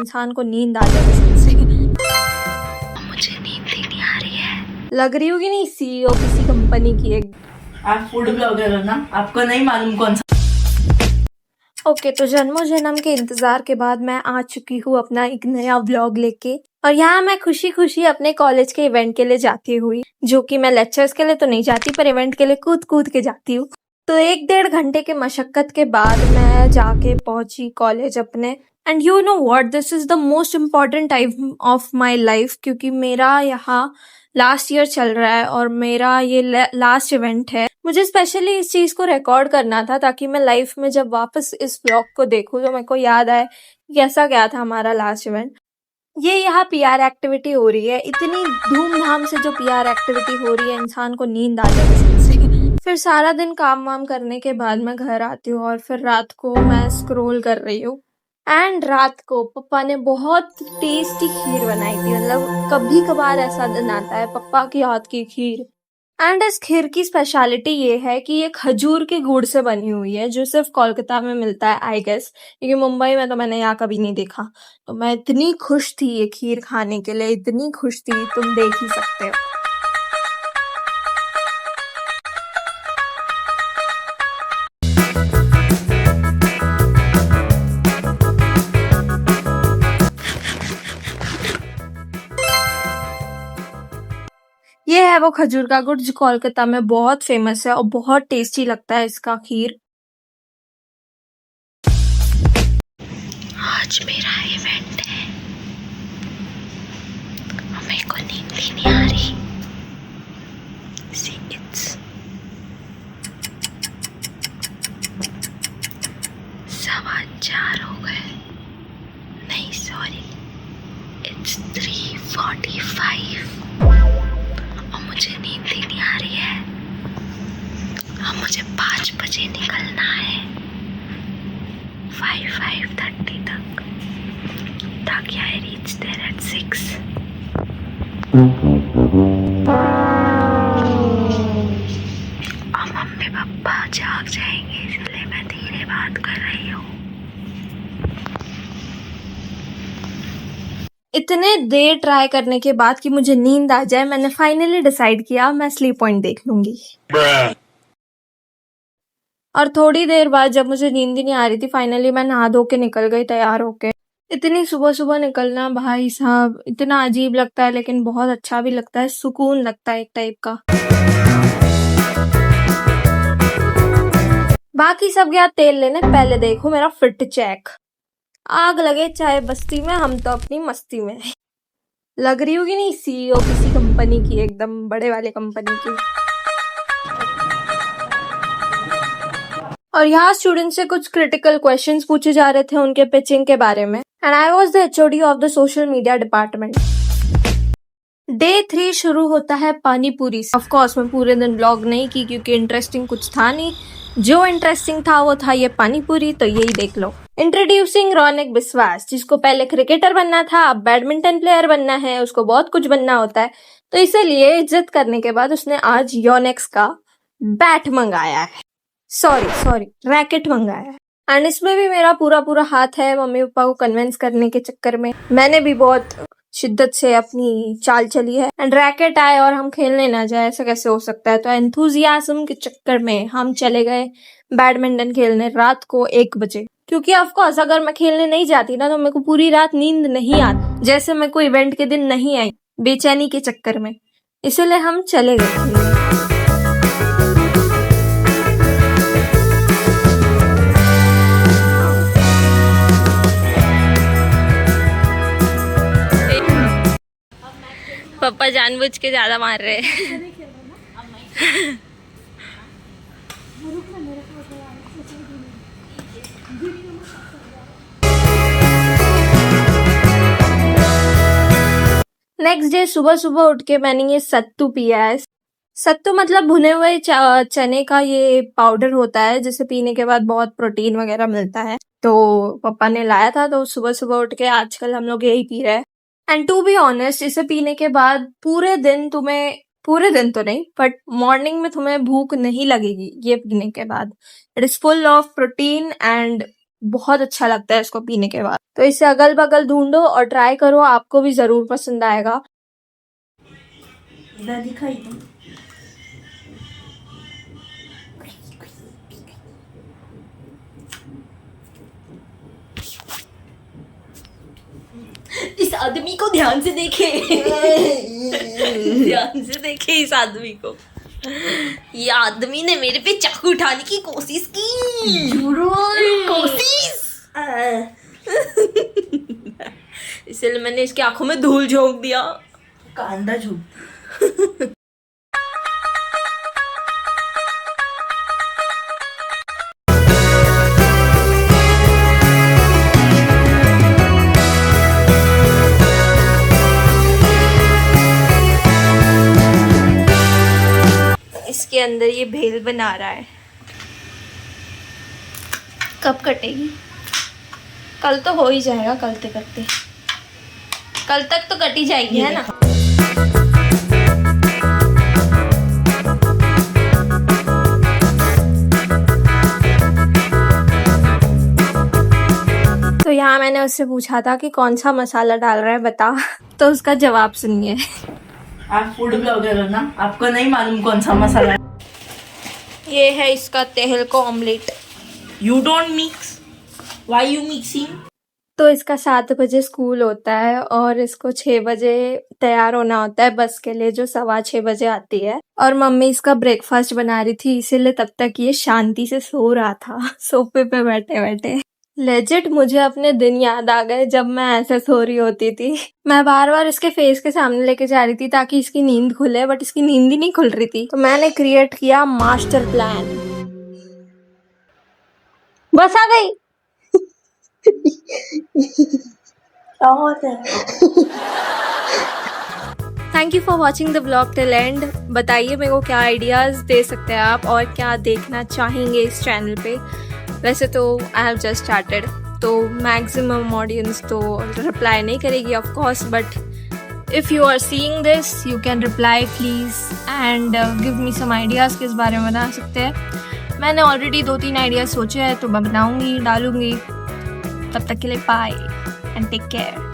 इंसान को नींद आ जाए कसम से। मुझे नींद ही नहीं आ रही है। लग रही होगी नहीं सीईओ किसी कंपनी की एक। आप फूड ब्लॉगर हो ना, आपको नहीं मालूम कौन सा। ओके, तो जन्मों जन्म के इंतजार के बाद मैं आ चुकी हूँ अपना एक नया व्लॉग लेके। और यहाँ मैं खुशी खुशी अपने कॉलेज के इवेंट के लिए जाती हुई, जो कि मैं लेक्चर्स के लिए तो नहीं जाती पर इवेंट के लिए कूद कूद के जाती हूँ। तो 1-1.5 घंटे के मशक्कत के बाद मैं जाके पहुंची कॉलेज अपने। And you know what, this is the most important time of my life, क्योंकि मेरा यहाँ लास्ट ईयर चल रहा है और मेरा ये लास्ट इवेंट है। मुझे स्पेशली इस चीज को रिकॉर्ड करना था ताकि मैं लाइफ में जब वापस इस व्लॉग को देखूं तो मेरे को याद आए कैसा गया था हमारा लास्ट इवेंट। ये यहाँ पीआर एक्टिविटी हो रही है, इतनी धूमधाम से जो पीआर एक्टिविटी हो रही है, इंसान को नींद आ जाए कसम से। फिर सारा दिन काम वाम करने के बाद मैं घर आती हूँ और फिर रात को मैं स्क्रॉल कर रही हूँ। एंड रात को पापा ने बहुत टेस्टी खीर बनाई थी। मतलब कभी कभार ऐसा दिन आता है पापा की हाथ की खीर। एंड इस खीर की स्पेशलिटी ये है कि ये खजूर के गुड़ से बनी हुई है, जो सिर्फ कोलकाता में मिलता है आई गेस, क्योंकि मुंबई में तो मैंने यहाँ कभी नहीं देखा। तो मैं इतनी खुश थी ये खीर खाने के लिए, इतनी खुश थी, तुम देख ही सकते हो। ये है वो खजूर का गुड़ जो कोलकाता में बहुत फेमस है और बहुत टेस्टी लगता है इसका खीर। आज मेरा इवेंट है, मेरे को नींद भी नहीं आ रही। See, it's 4:15 हो गए, नहीं सॉरी, it's 3:45 और मुझे नींद ही नहीं आ रही है। अब मुझे 5 बजे निकलना है, 5:30 तक, ताकि आई रीच देयर एट 6। और मम्मी पापा जाग जाएंगे, इसलिए मैं धीरे बात कर रही हूँ। इतने देर ट्राई करने के बाद कि मुझे नींद आ जाए, मैंने फाइनली डिसाइड किया मैं स्लीप पॉइंट देख लूंगी। और थोड़ी देर बाद जब मुझे नींद ही नहीं आ रही थी, फाइनली मैं नहा धो के निकल गई तैयार होके। इतनी सुबह सुबह निकलना भाई साहब इतना अजीब लगता है, लेकिन बहुत अच्छा भी लगता है, सुकून लगता है एक टाइप का। बाकी सब गया तेल लेने, पहले देखो मेरा फिट चेक। आग लगे चाहे बस्ती में, हम तो अपनी मस्ती में। लग रही होगी नहीं सीईओ किसी कंपनी की, एकदम बड़े वाले कंपनी की। और यहाँ स्टूडेंट से कुछ क्रिटिकल क्वेश्चंस पूछे जा रहे थे उनके पिचिंग के बारे में। And I was the HOD of the social media department. Day 3 शुरू होता है पानी पूरी से। ऑफ कोर्स मैं पूरे दिन ब्लॉग नहीं की क्योंकि इंटरेस्टिंग कुछ था नहीं, जो इंटरेस्टिंग था वो था ये पानी पूरी, तो यही देख लो। इंट्रोड्यूसिंग रौनक बिस्वास, जिसको पहले क्रिकेटर बनना था, अब बैडमिंटन प्लेयर बनना है, उसको बहुत कुछ बनना होता है, तो इसलिए इज्जत करने के बाद उसने आज योनेक्स का बैट मंगाया है, सॉरी रैकेट मंगाया है। एंड इसमें भी मेरा पूरा हाथ है मम्मी पापा को कन्विंस करने के चक्कर में। मैंने भी बहुत शिद्दत से अपनी चाल चली है। एंड रैकेट आए और हम खेलने ना जाए, ऐसा कैसे हो सकता है। तो एंथुजियाज्म के चक्कर में हम चले गए बैडमिंटन खेलने रात को 1 बजे, क्योंकि ऑफ कोर्स अगर मैं खेलने नहीं जाती ना तो मेरे को पूरी रात नींद नहीं आती, जैसे मैं कोई इवेंट के दिन नहीं आई बेचैनी के चक्कर में, इसलिए हम चले गए। पापा जानबूझ के ज्यादा मार रहे हैं। नेक्स्ट डे सुबह सुबह उठ के मैंने ये सत्तू पिया है। सत्तू मतलब भुने हुए चने का ये पाउडर होता है, जिसे पीने के बाद बहुत प्रोटीन वगैरह मिलता है। तो पापा ने लाया था, तो सुबह सुबह उठ के आजकल हम लोग यही पी रहे हैं। एंड टू बी ऑनेस्ट, इसे पीने के बाद पूरे दिन तो नहीं बट मॉर्निंग में तुम्हें भूख नहीं लगेगी ये पीने के बाद। It is full of protein and बहुत अच्छा लगता है इसको पीने के बाद। तो इसे अगल बगल ढूंढो और ट्राई करो, आपको भी जरूर पसंद आएगा। इधर दिखाई तुम। इस आदमी को ध्यान से देखे। ध्यान से देखे इस आदमी को। ये आदमी ने मेरे पे चाकू उठाने की कोशिश की। कोशिश। इसलिए मैंने इसकी आंखों में धूल झोंक दिया। कांदा झूठ। इसके अंदर ये भेल बना रहा है। कब कटेगी? कल तो हो ही जाएगा, कलते करते। कल तक तो कट ही जाएगी, है ना? तो यहाँ मैंने उससे पूछा था कि कौन सा मसाला डाल रहा है बता, तो उसका जवाब सुनिए। आप फूड ब्लॉगर हो ना, आपको नहीं मालूम कौन सा मसाला है। ये है इसका तेल को omelette. You don't mix, why you mixing? तो इसका 7 बजे स्कूल होता है और इसको 6 बजे तैयार होना होता है बस के लिए, जो 6:15 बजे आती है। और मम्मी इसका ब्रेकफास्ट बना रही थी, इसीलिए तब तक ये शांति से सो रहा था सोफे पे बैठे बैठे। लेजिट मुझे अपने दिन याद आ गए जब मैं ऐसे सो रही होती थी। मैं बार बार इसके फेस के सामने लेके जा रही थी ताकि इसकी नींद खुले, बट इसकी नींद ही नहीं खुल रही थी। तो मैंने क्रिएट किया मास्टर प्लान। बस आ गई। Thank you for watching the blog till and. बताइए मेरे को क्या आइडियाज़ दे सकते हैं आप और क्या देखना चाहेंगे इस चैनल पे। वैसे तो आई हैव जस्ट स्टार्टेड, तो मैक्सिमम ऑडियंस तो रिप्लाई नहीं करेगी of course, but if you are seeing this you can reply please and give me some ideas किस बारे में बना सकते हैं। मैंने ऑलरेडी 2-3 आइडियाज़ सोचे हैं, तो मैं बनाऊंगी, डालूंगी। तब तक के लिए बाय एंड टेक केयर।